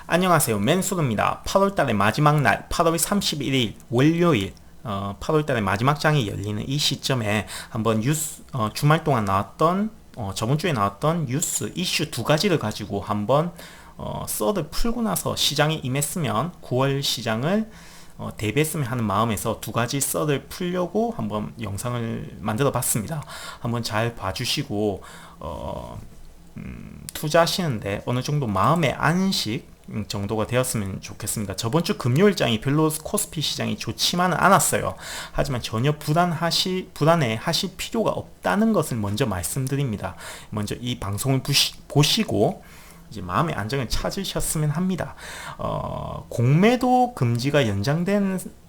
안녕하세요. 맨수르입니다. 8월달의 마지막 날 8월 31일 월요일 8월달의 마지막 장이 열리는 이 시점에 한번 주말 동안 나왔던 저번 주에 나왔던 뉴스 이슈 두 가지를 가지고 한번 썰을 풀고 나서 시장에 임했으면 9월 시장을 대비했으면 하는 마음에서 두 가지 썰을 풀려고 한번 영상을 만들어 봤습니다. 한번 잘 봐주시고 투자하시는데 어느 정도 마음의 안식 정도가 되었으면 좋겠습니다. 저번 주 금요일장이 별로 코스피 시장이 좋지만은 않았어요. 하지만 전혀 불안해 하실 필요가 없다는 것을 먼저 말씀드립니다. 먼저 이 방송을 보시고 이제 마음의 안정을 찾으셨으면 합니다. 공매도 금지가 연장된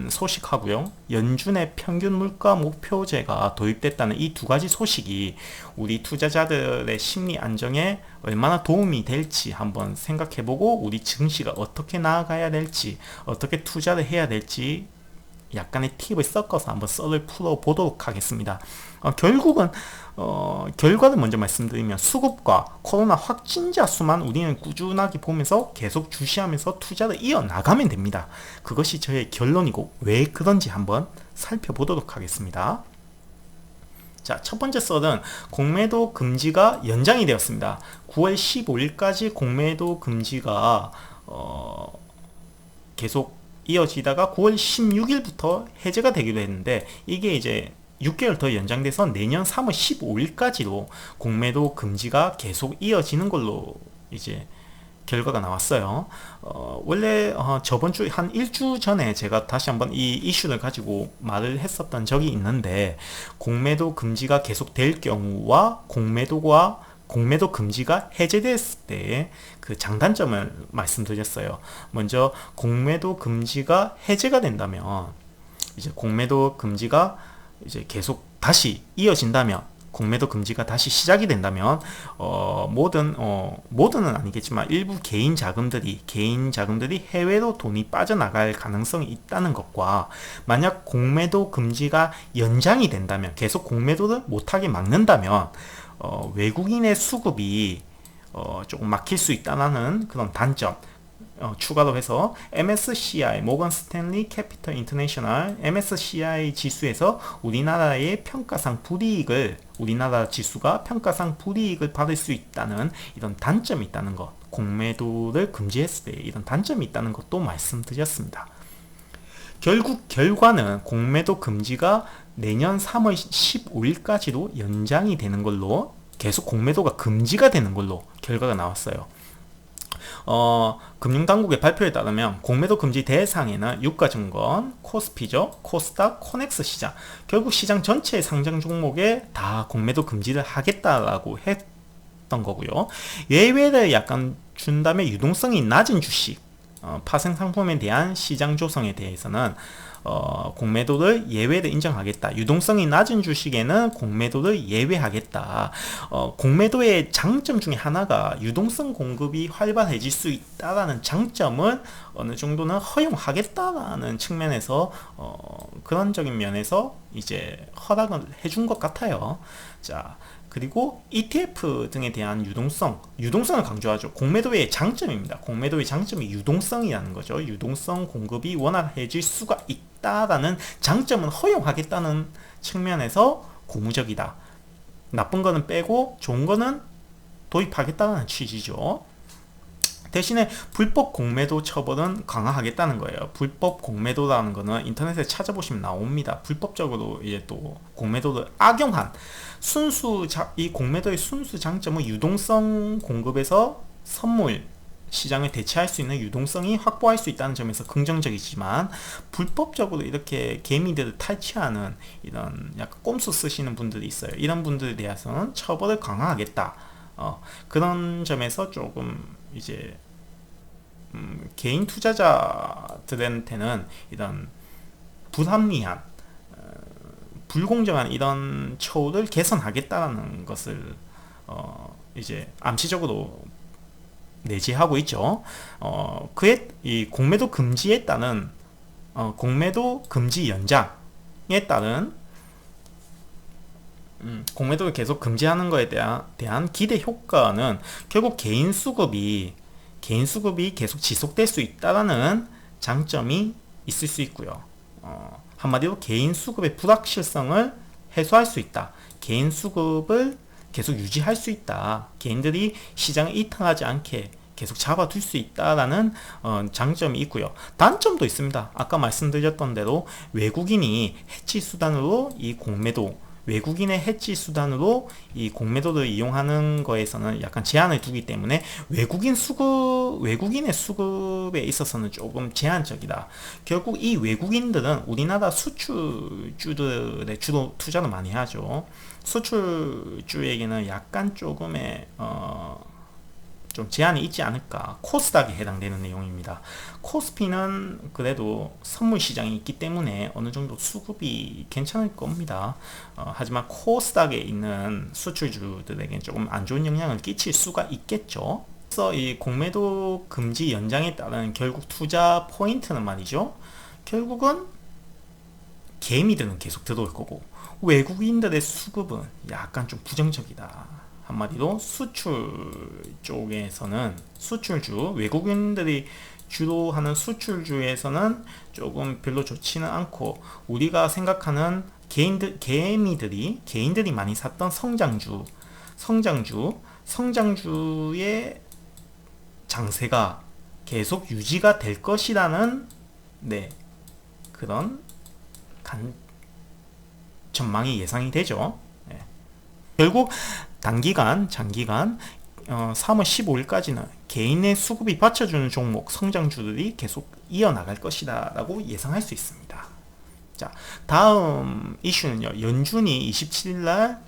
소식하고요. 연준의 평균 물가 목표제가 도입됐다는 이 두 가지 소식이 우리 투자자들의 심리 안정에 얼마나 도움이 될지 한번 생각해보고 우리 증시가 어떻게 나아가야 될지 어떻게 투자를 해야 될지 약간의 팁을 섞어서 한번 썰을 풀어보도록 하겠습니다. 결국은 결과를 먼저 말씀드리면 수급과 코로나 확진자 수만 우리는 꾸준하게 보면서 계속 주시하면서 투자를 이어나가면 됩니다. 그것이 저의 결론이고 왜 그런지 한번 살펴보도록 하겠습니다. 자, 첫 번째 썰은 공매도 금지가 연장이 되었습니다. 9월 15일까지 공매도 금지가 계속 이어지다가 9월 16일부터 해제가 되기로 했는데 이게 이제 6개월 더 연장돼서 내년 3월 15일까지로 공매도 금지가 계속 이어지는 걸로 이제 결과가 나왔어요. 원래 저번 주 한 일주 전에 제가 다시 한번 이 이슈를 가지고 말을 했었던 적이 있는데 공매도 금지가 계속 될 경우와 공매도 금지가 해제됐을 때의 그 장단점을 말씀드렸어요. 먼저 공매도 금지가 해제가 된다면 이제 공매도 금지가 이제 계속 다시 이어진다면 공매도 금지가 다시 시작이 된다면 모든은 아니겠지만 일부 개인 자금들이 해외로 돈이 빠져나갈 가능성이 있다는 것과 만약 공매도 금지가 연장이 된다면 계속 공매도를 못하게 막는다면 외국인의 수급이 조금 막힐 수 있다는 그런 단점 추가로 해서 MSCI 모건 스탠리 캐피털 인터내셔널 MSCI 지수에서 우리나라 지수가 평가상 불이익을 받을 수 있다는 이런 단점이 있다는 것, 공매도를 금지했을 때 이런 단점이 있다는 것도 말씀드렸습니다. 결국 결과는 공매도 금지가 내년 3월 15일까지도 연장이 되는 걸로 계속 공매도가 금지가 되는 걸로 결과가 나왔어요. 금융당국의 발표에 따르면 공매도 금지 대상에는 유가증권, 코스피죠, 코스닥, 코넥스 시장 결국 시장 전체의 상장 종목에 다 공매도 금지를 하겠다라고 했던 거고요. 예외를 약간 준다면 유동성이 낮은 주식 파생 상품에 대한 시장 조성에 대해서는 공매도를 예외를 인정하겠다. 유동성이 낮은 주식에는 공매도를 예외하겠다. 공매도의 장점 중에 하나가 유동성 공급이 활발해질 수 있다라는 장점을 어느 정도는 허용하겠다라는 측면에서 그런적인 면에서 이제 허락을 해준 것 같아요. 자, 그리고 ETF 등에 대한 유동성을 강조하죠. 공매도의 장점입니다. 공매도의 장점이 유동성이라는 거죠. 유동성 공급이 원활해질 수가 있다라는 장점은 허용하겠다는 측면에서 고무적이다. 나쁜 거는 빼고 좋은 거는 도입하겠다는 취지죠. 대신에 불법 공매도 처벌은 강화하겠다는 거예요. 불법 공매도라는 거는 인터넷에 찾아보시면 나옵니다. 불법적으로 이제 또 공매도를 악용한 이 공매도의 순수 장점은 유동성 공급에서 선물 시장을 대체할 수 있는 유동성이 확보할 수 있다는 점에서 긍정적이지만 불법적으로 이렇게 개미들을 탈취하는 이런 약간 꼼수 쓰시는 분들이 있어요. 이런 분들에 대해서는 처벌을 강화하겠다. 그런 점에서 조금 이제 개인 투자자들한테는 이런 불합리한 불공정한 이런 처우를 개선하겠다는 것을 이제 암시적으로 내재하고 있죠. 그에 이 공매도 금지에 따른 공매도 금지 연장에 따른 공매도를 계속 금지하는 것에 대한 기대 효과는 결국 개인 수급이 개인 수급이 계속 지속될 수 있다라는 장점이 있을 수 있고요. 한마디로 개인 수급의 불확실성을 해소할 수 있다. 개인 수급을 계속 유지할 수 있다. 개인들이 시장에 이탈하지 않게 계속 잡아둘 수 있다라는 장점이 있고요. 단점도 있습니다. 아까 말씀드렸던 대로 외국인이 해치 수단으로 이 공매도, 외국인의 해치 수단으로 이 공매도를 이용하는 거에서는 약간 제한을 두기 때문에 외국인의 수급에 있어서는 조금 제한적이다. 결국 이 외국인들은 우리나라 수출주들에 주로 투자를 많이 하죠. 수출주에게는 약간 조금의 좀 제한이 있지 않을까. 코스닥에 해당되는 내용입니다. 코스피는 그래도 선물 시장이 있기 때문에 어느 정도 수급이 괜찮을 겁니다. 하지만 코스닥에 있는 수출주들에게는 조금 안 좋은 영향을 끼칠 수가 있겠죠. 그래서 이 공매도 금지 연장에 따른 결국 투자 포인트는 말이죠. 결국은 개미들은 계속 들어올 거고 외국인들의 수급은 약간 좀 부정적이다. 한마디로 수출 쪽에서는 수출주, 외국인들이 주로 하는 수출주에서는 조금 별로 좋지는 않고 우리가 생각하는 개인들이 많이 샀던 성장주의 장세가 계속 유지가 될 것이라는 그런 전망이 예상이 되죠. 결국 장기간 3월 15일까지는 개인의 수급이 받쳐주는 종목 성장주들이 계속 이어나갈 것이다 라고 예상할 수 있습니다. 자, 다음 이슈는요. 연준이 27일,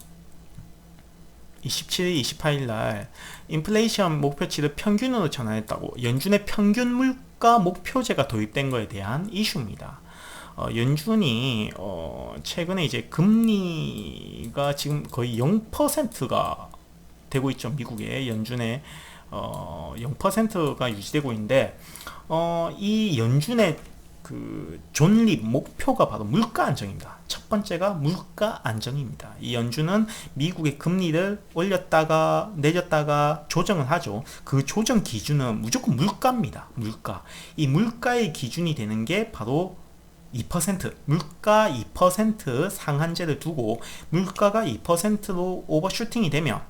28일날 인플레이션 목표치를 평균으로 전환했다고 연준의 평균 물가 목표제가 도입된 것에 대한 이슈입니다. 연준이 최근에 이제 금리가 지금 거의 0%가 되고 있죠. 미국의 연준의 0%가 유지되고 있는데 이 연준의 그 존립 목표가 바로 물가 안정입니다. 첫 번째가 물가 안정입니다. 이 연준은 미국의 금리를 올렸다가 내렸다가 조정을 하죠. 그 조정 기준은 무조건 물가입니다. 물가. 이 물가의 기준이 되는 게 바로 2%, 물가 2% 상한제를 두고 물가가 2%로 오버슈팅이 되면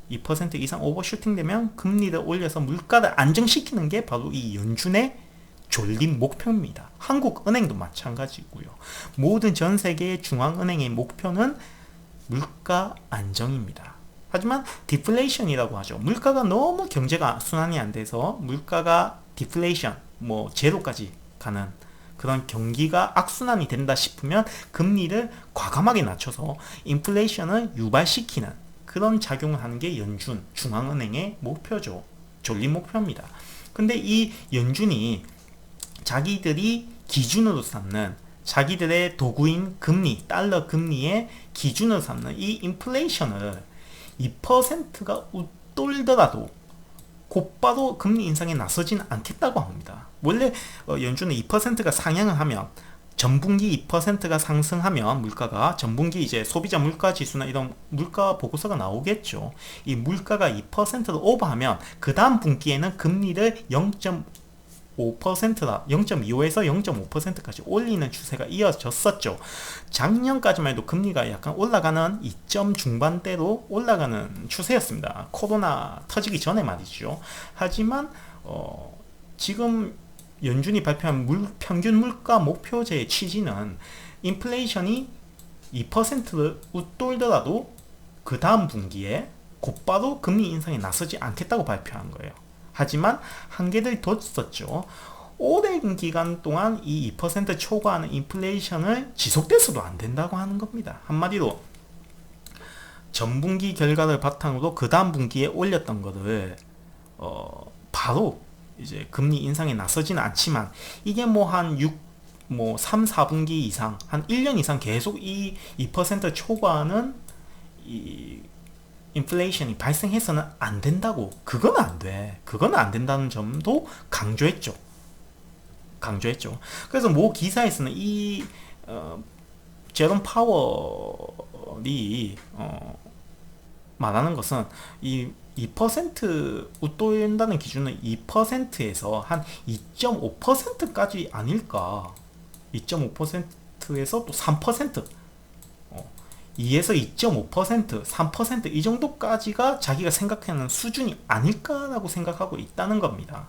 2% 이상 오버슈팅 되면 금리를 올려서 물가를 안정시키는 게 바로 이 연준의 존립 목표입니다. 한국은행도 마찬가지고요. 모든 전 세계의 중앙은행의 목표는 물가 안정입니다. 하지만 디플레이션이라고 하죠. 물가가 너무 경제가 순환이 안 돼서 물가가 디플레이션, 제로까지 가는 그런 경기가 악순환이 된다 싶으면 금리를 과감하게 낮춰서 인플레이션을 유발시키는 그런 작용을 하는 게 연준, 중앙은행의 목표죠. 존립 목표입니다. 근데 이 연준이 자기들이 기준으로 삼는 자기들의 도구인 금리, 달러 금리의 기준으로 삼는 이 인플레이션을 2%가 웃돌더라도 곧바로 금리 인상에 나서진 않겠다고 합니다. 원래 연준은 2%가 상향을 하면 전분기 2%가 상승하면 물가가 전분기 이제 소비자 물가 지수나 이런 물가 보고서가 나오겠죠. 이 물가가 2%를 오버하면 그 다음 분기에는 금리를 0.5%라 0.25에서 0.5%까지 올리는 추세가 이어졌었죠. 작년까지만 해도 금리가 약간 올라가는 2점 중반대로 올라가는 추세였습니다. 코로나 터지기 전에 말이죠. 하지만 지금 연준이 발표한 평균 물가 목표제의 취지는 인플레이션이 2%를 웃돌더라도 그 다음 분기에 곧바로 금리 인상에 나서지 않겠다고 발표한 거예요. 하지만 한계를 뒀었죠. 오랜 기간 동안 이 2% 초과하는 인플레이션을 지속돼서도 안 된다고 하는 겁니다. 한마디로 전분기 결과를 바탕으로 그 다음 분기에 올렸던 거를 바로 이제 금리 인상에 나서지는 않지만 이게 한 3, 4분기 이상 한 1년 이상 계속 이 2% 초과하는 이 인플레이션이 발생해서는 안 된다고. 그건 안 돼. 그건 안 된다는 점도 강조했죠. 그래서 기사에서는 이 제롬 파월이 말하는 것은 이 2% 웃돈다는 기준은 2%에서 한 2.5%까지 아닐까. 2.5%에서 또 3%, 2에서 2.5%, 3%이 정도까지가 자기가 생각하는 수준이 아닐까라고 생각하고 있다는 겁니다.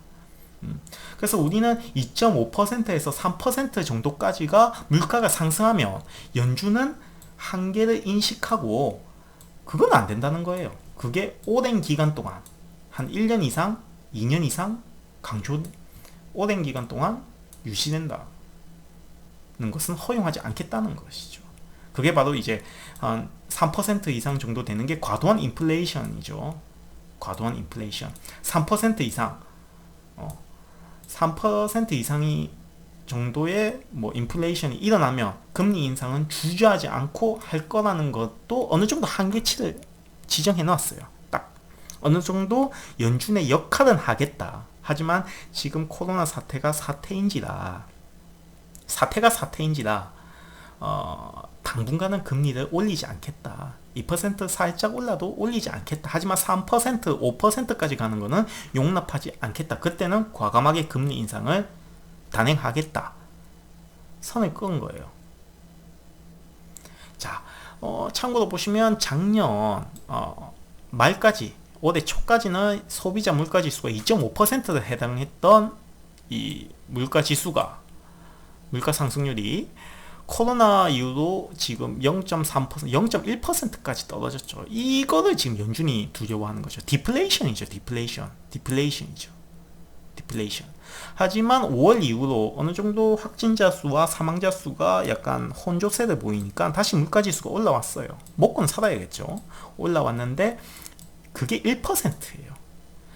그래서 우리는 2.5%에서 3% 정도까지가 물가가 상승하면 연준은 한계를 인식하고 그건 안 된다는 거예요. 그게 오랜 기간 동안 한 1년 이상, 2년 이상 오랜 기간 동안 유지된다는 것은 허용하지 않겠다는 것이죠. 그게 바로 이제 한 3% 이상 정도 되는 게 과도한 인플레이션이죠. 과도한 인플레이션. 3% 이상, 3% 이상이 정도의 뭐 인플레이션이 일어나면 금리 인상은 주저하지 않고 할 거라는 것도 어느 정도 한계치를 지정해 놨어요. 딱 어느 정도 연준의 역할은 하겠다. 하지만 지금 코로나 사태가 사태인지라 당분간은 금리를 올리지 않겠다. 2% 살짝 올라도 올리지 않겠다. 하지만 3%, 5%까지 가는 거는 용납하지 않겠다. 그때는 과감하게 금리 인상을 단행하겠다. 선을 끄은 거예요. 자, 참고로 보시면 작년 말까지, 올해 초까지는 소비자 물가지수가 2.5%에 해당했던 이 물가 상승률이 코로나 이후로 지금 0.3%, 0.1%까지 떨어졌죠. 이거를 지금 연준이 두려워하는 거죠. 디플레이션이죠. 디플레이션이죠. 하지만 5월 이후로 어느 정도 확진자 수와 사망자 수가 약간 혼조세를 보이니까 다시 물가지수가 올라왔어요. 먹고는 살아야겠죠. 올라왔는데 그게 1%예요.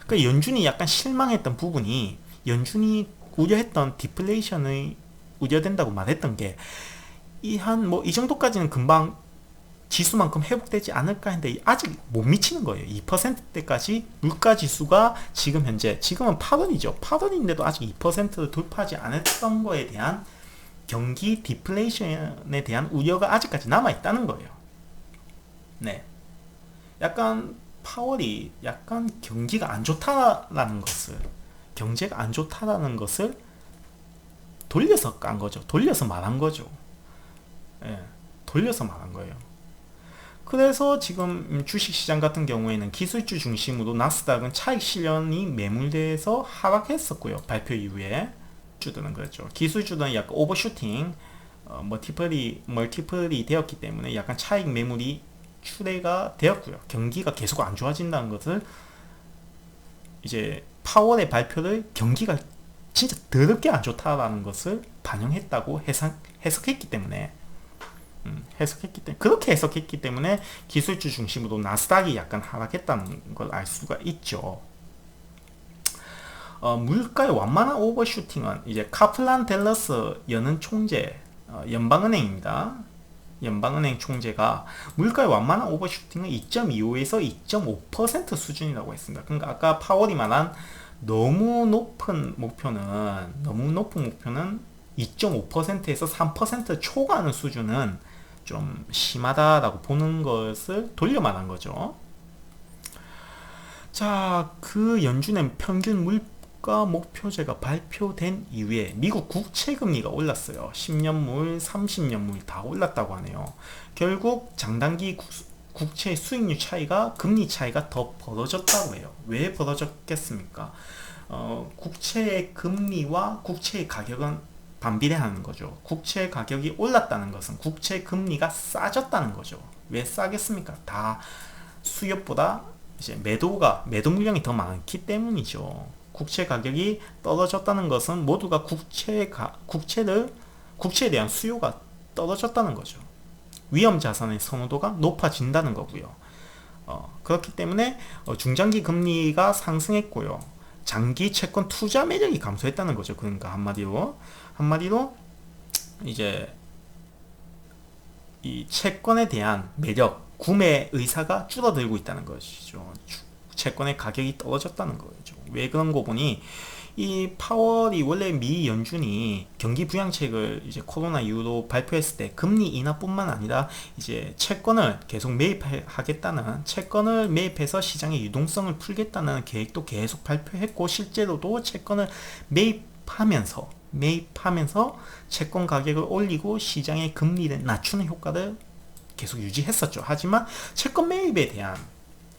그러니까 연준이 약간 실망했던 부분이, 연준이 우려했던 디플레이션의 우려된다고 말했던 게 이 정도까지는 금방 지수만큼 회복되지 않을까 했는데 아직 못 미치는 거예요. 2%대까지 물가지수가 지금은 8월이죠. 8월인데도 아직 2%를 돌파하지 않았던 거에 대한 경기 디플레이션에 대한 우려가 아직까지 남아있다는 거예요. 네. 약간 8월이 약간 경제가 안 좋다라는 것을 돌려서 깐 거죠. 돌려서 말한 거죠. 돌려서 말한 거예요. 그래서 지금 주식시장 같은 경우에는 기술주 중심으로 나스닥은 차익 실현이 매물돼서 하락했었고요. 발표 이후에 주들은 그렇죠. 기술주는 약간 오버슈팅, 멀티플이 되었기 때문에 약간 차익 매물이 출회가 되었고요. 경기가 계속 안 좋아진다는 것을 이제 파월의 발표를 경기가 진짜 더럽게 안 좋다라는 것을 반영했다고 해석했기 때문에 그렇게 해석했기 때문에 기술주 중심으로 나스닥이 약간 하락했다는 걸 알 수가 있죠. 물가의 완만한 오버슈팅은 이제 카플란 델러스 연은 총재, 연방은행입니다. 연방은행 총재가 물가의 완만한 오버슈팅은 2.25에서 2.5% 수준이라고 했습니다. 그러니까 아까 파월이 말한 너무 높은 목표는 2.5%에서 3% 초과하는 수준은 좀 심하다라고 보는 것을 돌려 말한 거죠. 자, 그 연준의 평균 물가 목표제가 발표된 이후에 미국 국채 금리가 올랐어요. 10년물, 30년물 다 올랐다고 하네요. 결국 장단기 국채 수익률 차이가, 금리 차이가 더 벌어졌다고 해요. 왜 벌어졌겠습니까? 국채의 금리와 국채의 가격은 반비례하는 거죠. 국채 가격이 올랐다는 것은 국채 금리가 싸졌다는 거죠. 왜 싸겠습니까? 다 수요보다 이제 매도 물량이 더 많기 때문이죠. 국채 가격이 떨어졌다는 것은 모두가 국채에 대한 수요가 떨어졌다는 거죠. 위험 자산의 선호도가 높아진다는 거고요. 그렇기 때문에 중장기 금리가 상승했고요. 장기 채권 투자 매력이 감소했다는 거죠. 그러니까 한마디로 이제 이 채권에 대한 매력, 구매 의사가 줄어들고 있다는 것이죠. 채권의 가격이 떨어졌다는 거죠. 왜 그런 거 보니 이 파월이 원래 미 연준이 경기 부양책을 이제 코로나 이후로 발표했을 때 금리 인하뿐만 아니라 이제 채권을 계속 매입하겠다는, 채권을 매입해서 시장의 유동성을 풀겠다는 계획도 계속 발표했고, 실제로도 채권을 매입하면서 채권 가격을 올리고 시장의 금리를 낮추는 효과를 계속 유지했었죠. 하지만 채권 매입에 대한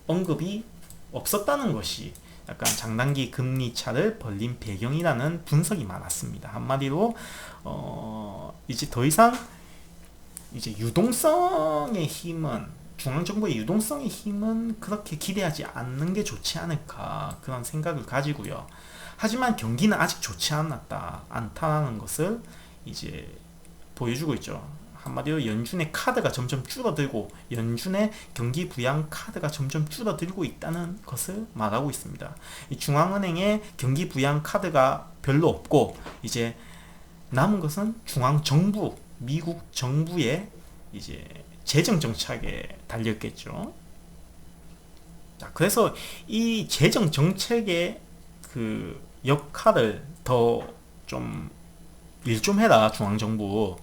언급이 없었다는 것이 약간 장단기 금리 차를 벌린 배경이라는 분석이 많았습니다. 한마디로 이제 더 이상 이제 유동성의 힘은, 중앙정부의 유동성의 힘은 그렇게 기대하지 않는 게 좋지 않을까, 그런 생각을 가지고요. 하지만 경기는 아직 좋지 않다는 것을 이제 보여주고 있죠. 한마디로 연준의 카드가 점점 줄어들고, 연준의 경기 부양 카드가 점점 줄어들고 있다는 것을 말하고 있습니다. 이 중앙은행의 경기 부양 카드가 별로 없고, 이제 남은 것은 중앙정부, 미국 정부의 이제 재정 정책에 달렸겠죠. 자, 그래서 이 재정 정책의 그 역할을 더 좀 일 좀 해라, 중앙정부.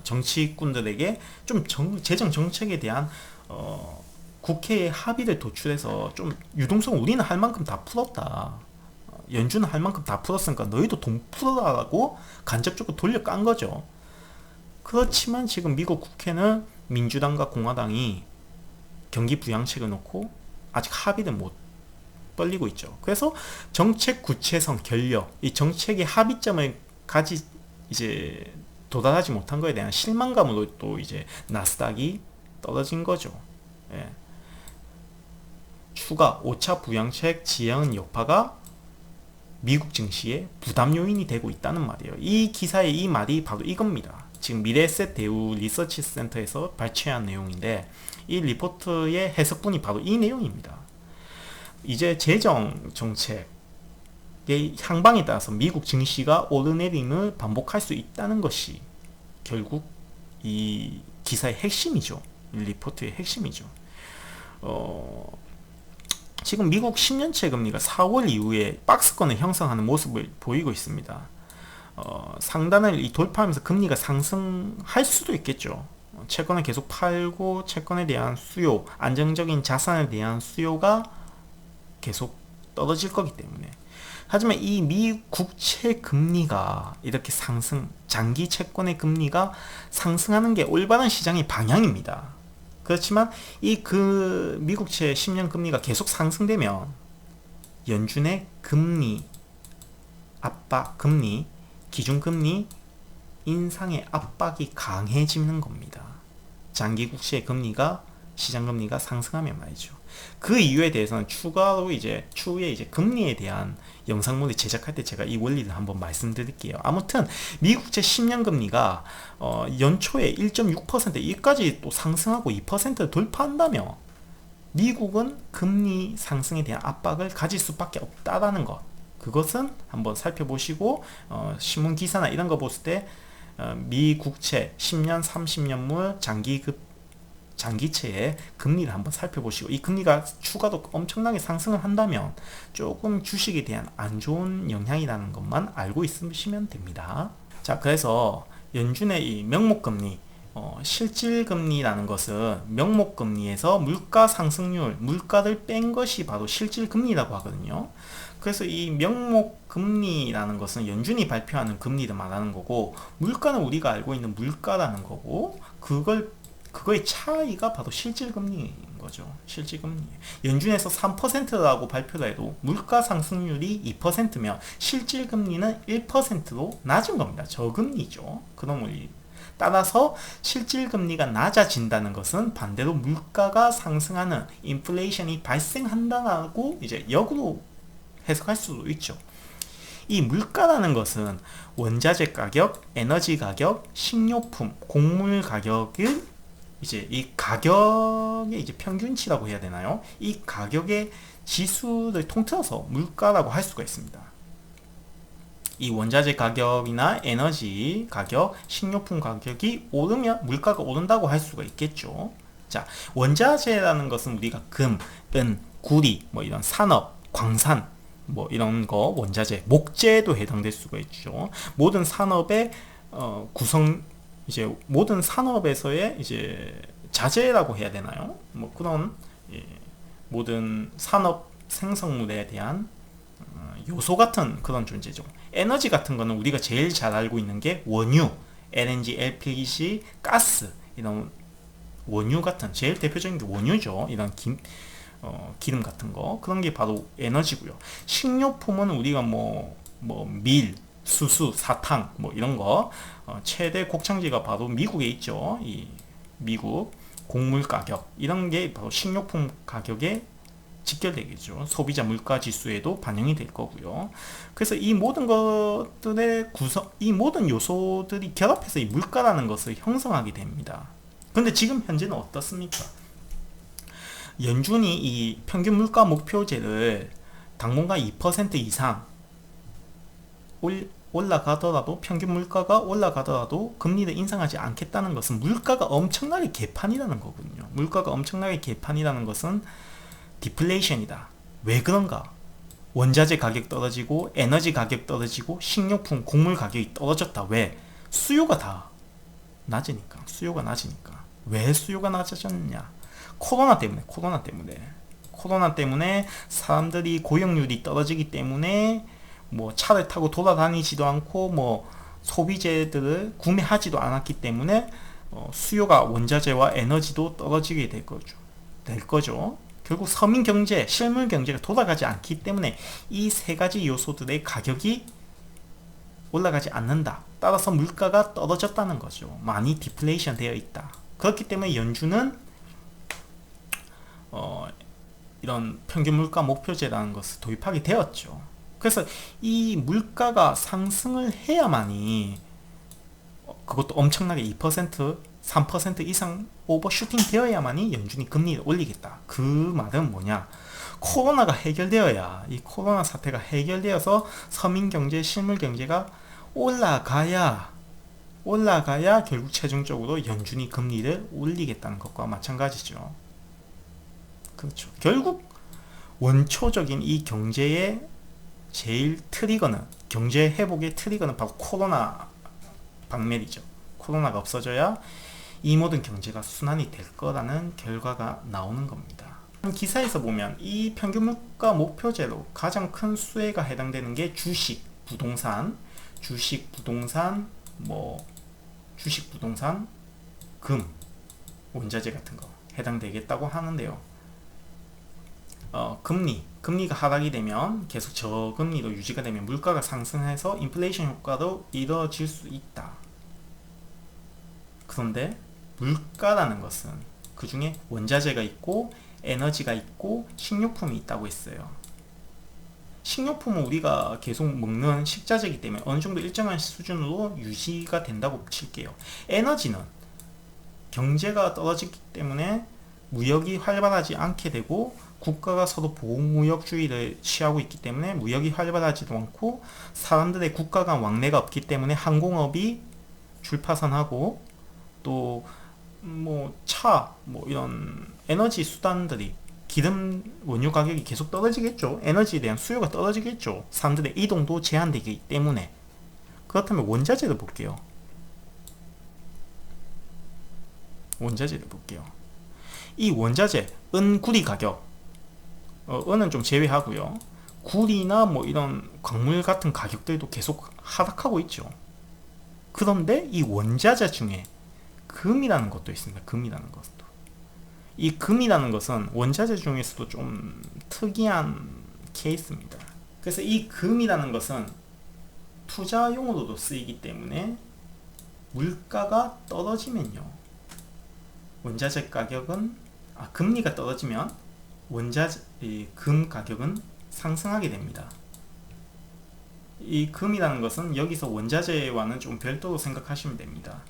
정치꾼들에게 좀 재정 정책에 대한 국회의 합의를 도출해서 좀 유동성, 우리는 할 만큼 다 풀었다, 연준은 할 만큼 다 풀었으니까 너희도 돈 풀어라라고 간접적으로 돌려 깐 거죠. 그렇지만 지금 미국 국회는 민주당과 공화당이 경기 부양책을 놓고 아직 합의를 못 벌리고 있죠. 그래서 정책 구체성, 결력, 이 정책의 합의점을 이제 도달하지 못한 것에 대한 실망감으로 또 이제 나스닥이 떨어진 거죠. 예. 추가 5차 부양책 지연 여파가 미국 증시의 부담 요인이 되고 있다는 말이에요. 이 기사의 이 말이 바로 이겁니다. 지금 미래에셋 대우 리서치 센터에서 발췌한 내용인데, 이 리포트의 해석분이 바로 이 내용입니다. 이제 재정 정책 향방에 따라서 미국 증시가 오르내림을 반복할 수 있다는 것이 결국 이 기사의 핵심이죠. 이 리포트의 핵심이죠. 지금 미국 10년채 금리가 4월 이후에 박스권을 형성하는 모습을 보이고 있습니다. 상단을 돌파하면서 금리가 상승할 수도 있겠죠. 채권을 계속 팔고 채권에 대한 수요, 안정적인 자산에 대한 수요가 계속 떨어질 거기 때문에. 하지만 이 미 국채 금리가 이렇게 장기 채권의 금리가 상승하는 게 올바른 시장의 방향입니다. 그렇지만 이 미국채 10년 금리가 계속 상승되면 연준의 금리 압박, 기준금리 인상의 압박이 강해지는 겁니다. 장기 국채 금리가, 시장 금리가 상승하면 말이죠. 그 이유에 대해서는 추가로 추후에 금리에 대한 영상물을 제작할 때 제가 이 원리를 한번 말씀드릴게요. 아무튼 미국채 10년 금리가 연초에 1.6% 여기까지 또 상승하고 2%를 돌파한다면 미국은 금리 상승에 대한 압박을 가질 수밖에 없다라는 것, 그것은 한번 살펴보시고 신문 기사나 이런 거 봤을 때 미국채 10년, 30년물 장기채의 금리를 한번 살펴보시고, 이 금리가 추가로 엄청나게 상승을 한다면 조금 주식에 대한 안 좋은 영향이라는 것만 알고 있으시면 됩니다. 자, 그래서 연준의 이 명목금리, 실질금리라는 것은 명목금리에서 물가 상승률, 물가를 뺀 것이 바로 실질금리라고 하거든요. 그래서 이 명목금리라는 것은 연준이 발표하는 금리를 말하는 거고, 물가는 우리가 알고 있는 물가라는 거고, 그거의 차이가 바로 실질금리인 거죠. 실질금리. 연준에서 3%라고 발표를 해도 물가 상승률이 2%면 실질금리는 1%로 낮은 겁니다. 저금리죠. 그런 원리. 따라서 실질금리가 낮아진다는 것은 반대로 물가가 상승하는 인플레이션이 발생한다고 이제 역으로 해석할 수도 있죠. 이 물가라는 것은 원자재 가격, 에너지 가격, 식료품, 곡물 가격을 이 가격의 평균치라고 해야 되나요? 이 가격의 지수를 통틀어서 물가라고 할 수가 있습니다. 이 원자재 가격이나 에너지 가격, 식료품 가격이 오르면 물가가 오른다고 할 수가 있겠죠. 자, 원자재라는 것은 우리가 금, 은, 구리, 이런 산업, 광산, 뭐 이런 거, 원자재, 목재도 해당될 수가 있죠. 모든 산업의 구성, 이제 모든 산업에서의 이제 자재라고 해야 되나요? 뭐 그런 예, 모든 산업 생성물에 대한 요소 같은 그런 존재죠. 에너지 같은 거는 우리가 제일 잘 알고 있는 게 원유, LNG, LPG, 가스, 이런 원유 같은, 제일 대표적인 게 원유죠. 이런 기름 같은 거, 그런 게 바로 에너지고요. 식료품은 우리가 밀, 수수, 사탕 뭐 이런 거, 최대 곡창지가 바로 미국에 있죠. 이 미국 곡물 가격, 이런 게 바로 식료품 가격에 직결되겠죠. 소비자 물가 지수에도 반영이 될 거고요. 그래서 이 모든 것들의 구성, 이 모든 요소들이 결합해서 이 물가라는 것을 형성하게 됩니다. 근데 지금 현재는 어떻습니까? 연준이 이 평균 물가 목표제를 당분간 2% 이상 올라가더라도, 평균 물가가 올라가더라도 금리를 인상하지 않겠다는 것은 물가가 엄청나게 개판이라는 거거든요. 물가가 엄청나게 개판이라는 것은 디플레이션이다. 왜 그런가? 원자재 가격 떨어지고, 에너지 가격 떨어지고, 식료품, 곡물 가격이 떨어졌다. 왜? 수요가 다 낮으니까. 수요가 낮으니까. 왜 수요가 낮아졌느냐? 코로나 때문에 사람들이 고용률이 떨어지기 때문에 뭐 차를 타고 돌아다니지도 않고 뭐 소비재들을 구매하지도 않았기 때문에 수요가, 원자재와 에너지도 떨어지게 될 거죠. 결국 서민 경제, 실물 경제가 돌아가지 않기 때문에 이 세 가지 요소들의 가격이 올라가지 않는다. 따라서 물가가 떨어졌다는 거죠. 많이 디플레이션 되어 있다. 그렇기 때문에 연준은 이런 평균 물가 목표제라는 것을 도입하게 되었죠. 그래서 이 물가가 상승을 해야만이, 그것도 엄청나게 2%, 3% 이상 오버슈팅 되어야만이 연준이 금리를 올리겠다. 그 말은 뭐냐? 코로나가 해결되어야, 이 코로나 사태가 해결되어서 서민 경제, 실물 경제가 올라가야 결국 최종적으로 연준이 금리를 올리겠다는 것과 마찬가지죠. 그렇죠. 결국 원초적인 이 경제의 제일 트리거는, 경제 회복의 트리거는 바로 코로나 박멸이죠. 코로나가 없어져야 이 모든 경제가 순환이 될 거라는 결과가 나오는 겁니다. 기사에서 보면 이 평균 물가 목표제로 가장 큰 수혜가 해당되는 게 주식, 부동산, 금, 원자재 같은 거 해당되겠다고 하는데요. 금리가 하락이 되면, 계속 저금리로 유지가 되면 물가가 상승해서 인플레이션 효과도 이뤄질 수 있다. 그런데 물가라는 것은 그 중에 원자재가 있고 에너지가 있고 식료품이 있다고 했어요. 식료품은 우리가 계속 먹는 식자재이기 때문에 어느 정도 일정한 수준으로 유지가 된다고 칠게요. 에너지는 경제가 떨어지기 때문에 무역이 활발하지 않게 되고, 국가가 서로 보호무역주의를 취하고 있기 때문에 무역이 활발하지도 않고, 사람들의 국가 간 왕래가 없기 때문에 항공업이 줄파산하고, 또 이런 에너지 수단들이, 기름, 원유 가격이 계속 떨어지겠죠. 에너지에 대한 수요가 떨어지겠죠. 사람들의 이동도 제한되기 때문에. 그렇다면 원자재를 볼게요. 이 원자재, 은, 구리 가격, 은은 좀 제외하고요. 구리나 뭐 이런 광물 같은 가격들도 계속 하락하고 있죠. 그런데 이 원자재 중에 금이라는 것도 있습니다. 이 금이라는 것은 원자재 중에서도 좀 특이한 케이스입니다. 그래서 이 금이라는 것은 투자용으로도 쓰이기 때문에 물가가 떨어지면요, 원자재 가격은, 금리가 떨어지면 금 가격은 상승하게 됩니다. 이 금이라는 것은 여기서 원자재와는 좀 별도로 생각하시면 됩니다.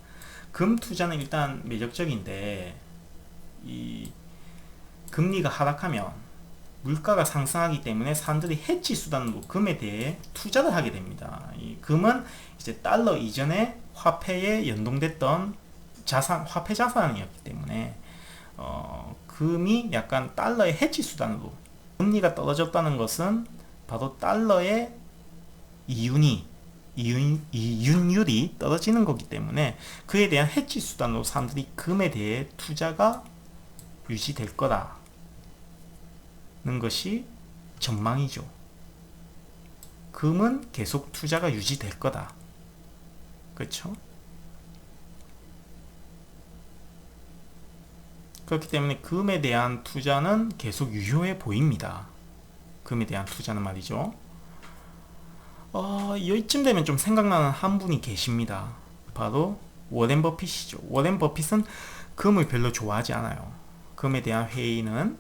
금 투자는 일단 매력적인데, 이 금리가 하락하면 물가가 상승하기 때문에 사람들이 해지 수단으로 금에 대해 투자를 하게 됩니다. 이 금은 이제 달러 이전에 화폐에 연동됐던 화폐 자산이었기 때문에 금이 약간 달러의 해지 수단으로, 금리가 떨어졌다는 것은 바로 달러의 이윤율이 떨어지는 거기 때문에 그에 대한 해지 수단으로 사람들이 금에 대해 투자가 유지될 거라는 것이 전망이죠. 금은 계속 투자가 유지될 거다. 그렇죠? 그렇기 때문에 금에 대한 투자는 계속 유효해 보입니다. 금에 대한 투자는 말이죠. 이쯤 되면 좀 생각나는 한 분이 계십니다. 바로 워렌 버핏이죠. 워렌 버핏은 금을 별로 좋아하지 않아요. 금에 대한 회의는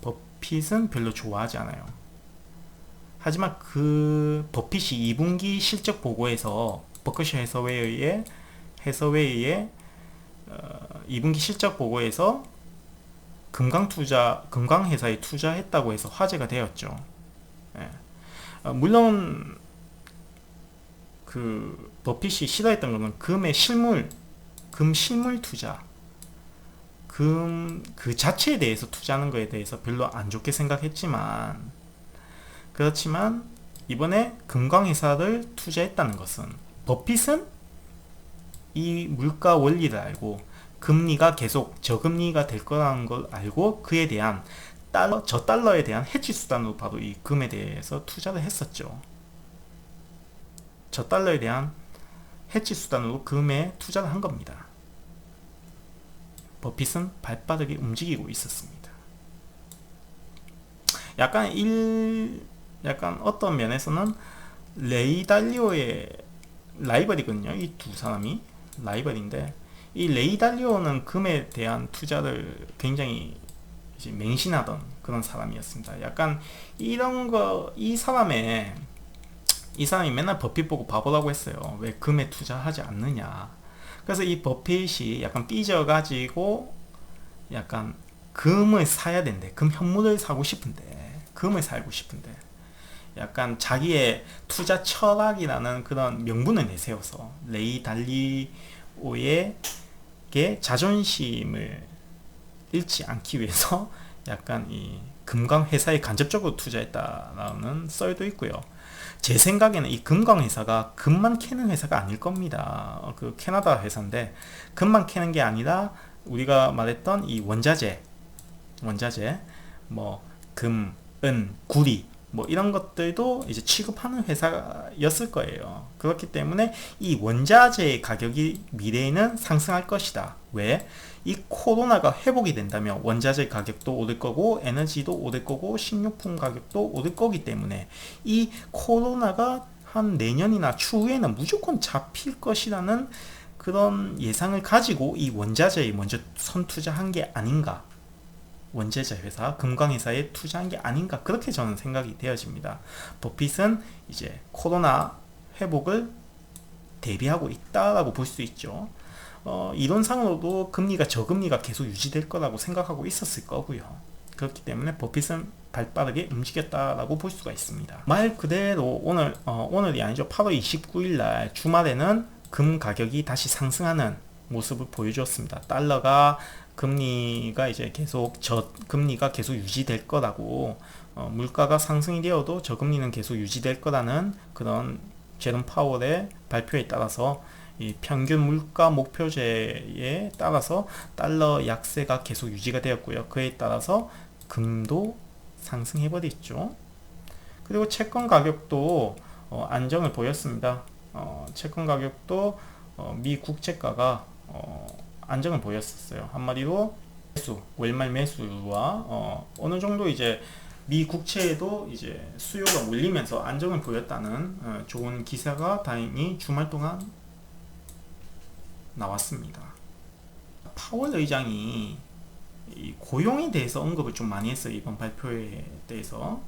버핏은 별로 좋아하지 않아요. 하지만 그 버핏이 2분기 실적 보고에서 버크셔 해서웨이의 2분기 실적 보고에서 금강 회사에 투자했다고 해서 화제가 되었죠. 예. 물론 그 버핏이 싫어했던 것은 금 실물 투자, 그 자체에 대해서 투자하는 것에 대해서 별로 안 좋게 생각했지만, 그렇지만 이번에 금강 회사를 투자했다는 것은 버핏은 이 물가 원리를 알고 금리가 계속 저금리가 될 거라는 걸 알고 그에 대한 저달러에 대한 해지 수단으로 바로 이 금에 대해서 투자를 했었죠. 저달러에 대한 해지 수단으로 금에 투자를 한 겁니다. 버핏은 발빠르게 움직이고 있었습니다. 약간 어떤 면에서는 레이 달리오의 라이벌이거든요. 이 두 사람이 라이벌인데, 이 레이 달리오는 금에 대한 투자를 굉장히 이제 맹신하던 그런 사람이었습니다. 약간 이런 거, 이 사람이 맨날 버핏 보고 바보라고 했어요. 왜 금에 투자하지 않느냐. 그래서 이 버핏이 약간 삐져가지고 약간 금을 사야 된대. 금 현물을 사고 싶은데, 금을 사고 싶은데, 약간 자기의 투자 철학이라는 그런 명분을 내세워서 레이 달리오의 자존심을 잃지 않기 위해서 약간 이 금강 회사에 간접적으로 투자했다라는 썰도 있고요. 제 생각에는 이 금강 회사가 금만 캐는 회사가 아닐 겁니다. 그 캐나다 회사인데 금만 캐는 게 아니라 우리가 말했던 이 원자재 뭐 금, 은, 구리 뭐 이런 것들도 이제 취급하는 회사였을 거예요. 그렇기 때문에 이 원자재의 가격이 미래에는 상승할 것이다. 왜? 이 코로나가 회복이 된다면 원자재 가격도 오를 거고 에너지도 오를 거고 식료품 가격도 오를 거기 때문에 이 코로나가 한 내년이나 추후에는 무조건 잡힐 것이라는 그런 예상을 가지고 이 원자재에 먼저 선투자한 게 아닌가, 원자재 회사, 금강회사에 투자한 게 아닌가, 그렇게 저는 생각이 되어집니다. 버핏은 이제 코로나 회복을 대비하고 있다라고 볼 수 있죠. 이론상으로도 저금리가 계속 유지될 거라고 생각하고 있었을 거고요. 그렇기 때문에 버핏은 발빠르게 움직였다라고 볼 수가 있습니다. 말 그대로 오늘이 아니죠. 8월 29일 날 주말에는 금 가격이 다시 상승하는 모습을 보여주었습니다. 금리가 계속 유지될 거라고, 물가가 상승이 되어도 저금리는 계속 유지될 거라는 그런 제롬 파월의 발표에 따라서 이 평균 물가 목표제에 따라서 달러 약세가 계속 유지가 되었고요. 그에 따라서 금도 상승해버렸죠. 그리고 채권 가격도 안정을 보였습니다. 채권 가격도 미 국채가가 안정을 보였었어요. 한마디로 월말 매수와 어느 정도 이제 미 국채에도 이제 수요가 몰리면서 안정을 보였다는 좋은 기사가 다행히 주말 동안 나왔습니다. 파월 의장이 이 고용에 대해서 언급을 좀 많이 했어요. 이번 발표에 대해서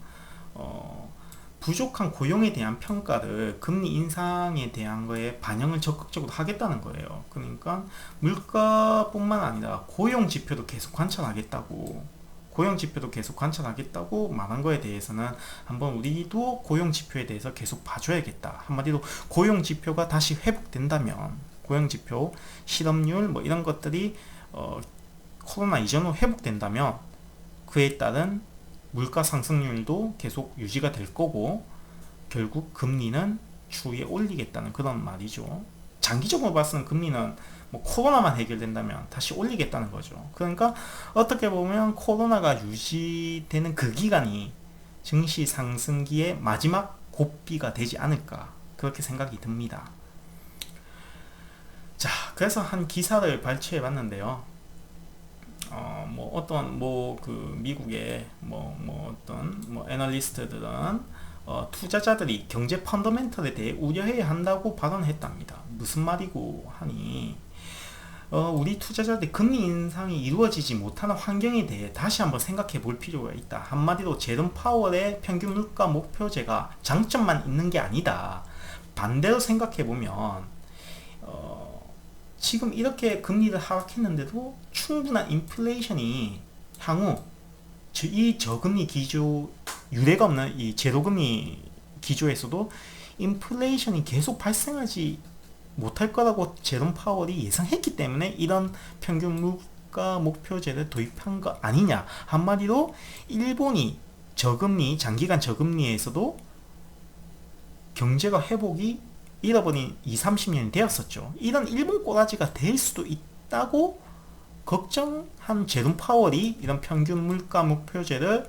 부족한 고용에 대한 평가를 금리 인상에 대한 거에 반영을 적극적으로 하겠다는 거예요. 그러니까 물가뿐만 아니라 고용 지표도 계속 관찰하겠다고 말한 거에 대해서는 한번 우리도 고용 지표에 대해서 계속 봐줘야겠다. 한마디로 고용 지표가 다시 회복된다면, 고용 지표, 실업률 뭐 이런 것들이 코로나 이전으로 회복된다면 그에 따른 물가 상승률도 계속 유지가 될 거고 결국 금리는 추후에 올리겠다는 그런 말이죠. 장기적으로 봤을 때 금리는 뭐 코로나만 해결된다면 다시 올리겠다는 거죠. 그러니까 어떻게 보면 코로나가 유지되는 그 기간이 증시 상승기의 마지막 고비가 되지 않을까 그렇게 생각이 듭니다. 자, 그래서 한 기사를 발췌해 봤는데요. 뭐 어떤 뭐 그 미국의 어떤 애널리스트들은 투자자들이 경제 펀더멘털에 대해 우려해야 한다고 발언했답니다. 무슨 말이고 하니 우리 투자자들이 금리 인상이 이루어지지 못하는 환경에 대해 다시 한번 생각해 볼 필요가 있다. 한마디로 제롬 파월의 평균 물가 목표제가 장점만 있는 게 아니다. 반대로 생각해 보면 지금 이렇게 금리를 하락했는데도 충분한 인플레이션이 향후 이 저금리 기조 유례가 없는 이 제로금리 기조에서도 인플레이션이 계속 발생하지 못할 거라고 제롬 파월이 예상했기 때문에 이런 평균 물가 목표제를 도입한 거 아니냐. 한마디로 일본이 저금리 장기간 저금리에서도 경제가 회복이 잃어버린 20-30년이 되었었죠. 이런 일본 꼬라지가 될 수도 있다고 걱정한 제롬 파월이 이런 평균 물가 목표제를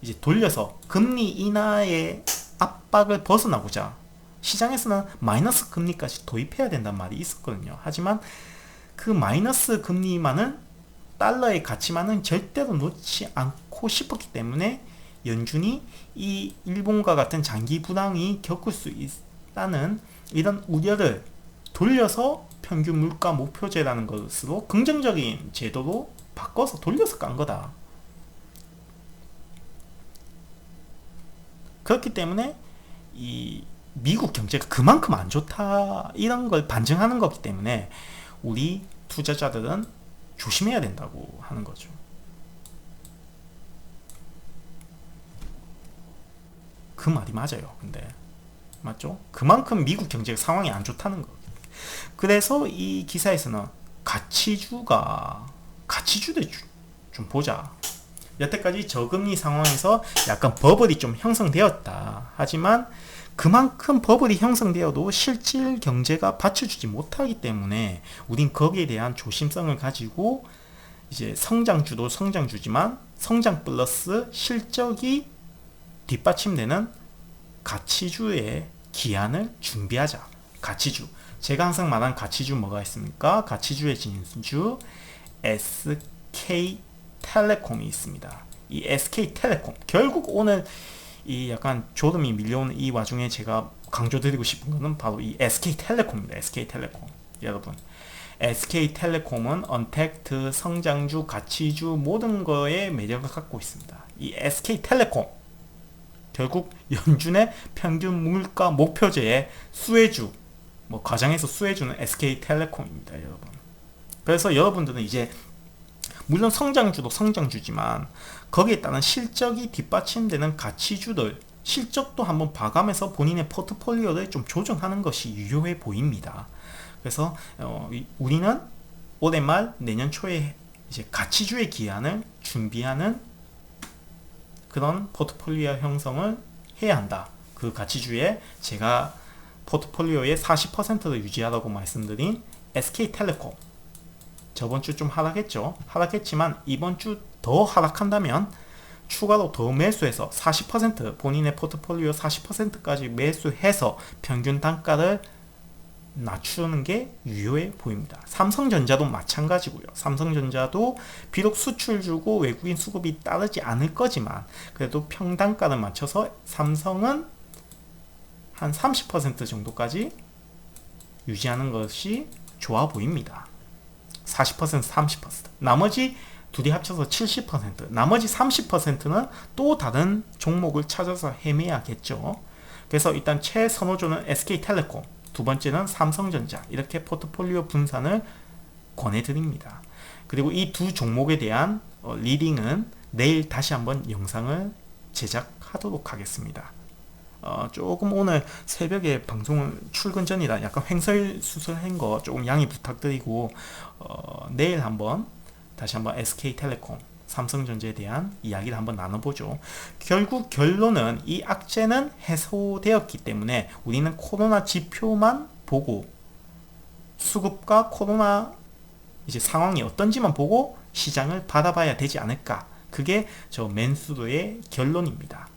이제 돌려서 금리 인하의 압박을 벗어나고자 시장에서는 마이너스 금리까지 도입해야 된다는 말이 있었거든요. 하지만 그 마이너스 금리만은 달러의 가치만은 절대로 놓지 않고 싶었기 때문에 연준이 이 일본과 같은 장기 불황이 겪을 수 있다는 이런 우려를 돌려서 평균 물가 목표제라는 것으로 긍정적인 제도로 바꿔서 돌려서 깐 거다. 그렇기 때문에 이 미국 경제가 그만큼 안 좋다 이런 걸 반증하는 거기 때문에 우리 투자자들은 조심해야 된다고 하는 거죠. 그 말이 맞아요. 근데 맞죠? 그만큼 미국 경제 상황이 안 좋다는 거. 그래서 이 기사에서는 가치주들 좀 보자. 여태까지 저금리 상황에서 약간 버블이 좀 형성되었다. 하지만 그만큼 버블이 형성되어도 실질 경제가 받쳐주지 못하기 때문에 우린 거기에 대한 조심성을 가지고 이제 성장주도 성장주지만 성장 플러스 실적이 뒷받침되는 가치주의 기한을 준비하자. 가치주. 제가 항상 말한 가치주 뭐가 있습니까? 가치주의 진주 SK텔레콤이 있습니다. 이 SK텔레콤 결국 오늘 이 약간 졸음이 밀려오는 이 와중에 제가 강조드리고 싶은 것은 바로 이 SK텔레콤입니다. SK텔레콤 여러분, SK텔레콤은 언택트, 성장주, 가치주 모든 거에 매력을 갖고 있습니다. 이 SK텔레콤 결국 연준의 평균 물가 목표제의 수혜주, 과장해서 수혜주는 SK텔레콤입니다, 여러분. 그래서 여러분들은 이제 물론 성장주도 성장주지만 거기에 따른 실적이 뒷받침되는 가치주들 실적도 한번 봐가면서 본인의 포트폴리오를 좀 조정하는 것이 유효해 보입니다. 그래서 우리는 올해 말 내년 초에 이제 가치주의 기한을 준비하는 그런 포트폴리오 형성을 해야 한다. 그 가치주에 제가 포트폴리오의 40%를 유지하라고 말씀드린 SK텔레콤 저번 주 좀 하락했죠. 하락했지만 이번 주 더 하락한다면 추가로 더 매수해서 40% 본인의 포트폴리오 40%까지 매수해서 평균 단가를 낮추는 게 유효해 보입니다. 삼성전자도 마찬가지고요. 삼성전자도 비록 수출주고 외국인 수급이 따르지 않을 거지만 그래도 평단가를 맞춰서 삼성은 한 30% 정도까지 유지하는 것이 좋아 보입니다. 40%, 30%. 나머지 둘이 합쳐서 70%. 나머지 30%는 또 다른 종목을 찾아서 헤매야겠죠. 그래서 일단 최선호주는 SK텔레콤, 두 번째는 삼성전자. 이렇게 포트폴리오 분산을 권해드립니다. 그리고 이 두 종목에 대한 리딩은 내일 다시 한번 영상을 제작하도록 하겠습니다. 조금 오늘 새벽에 방송을 출근 전이라 약간 횡설수설한 거 조금 양해 부탁드리고 내일 한번 다시 한번 SK텔레콤 삼성전자에 대한 이야기를 한번 나눠보죠. 결국 결론은 이 악재는 해소되었기 때문에 우리는 코로나 지표만 보고 수급과 코로나 이제 상황이 어떤지만 보고 시장을 바라봐야 되지 않을까. 그게 저 맨수르의 결론입니다.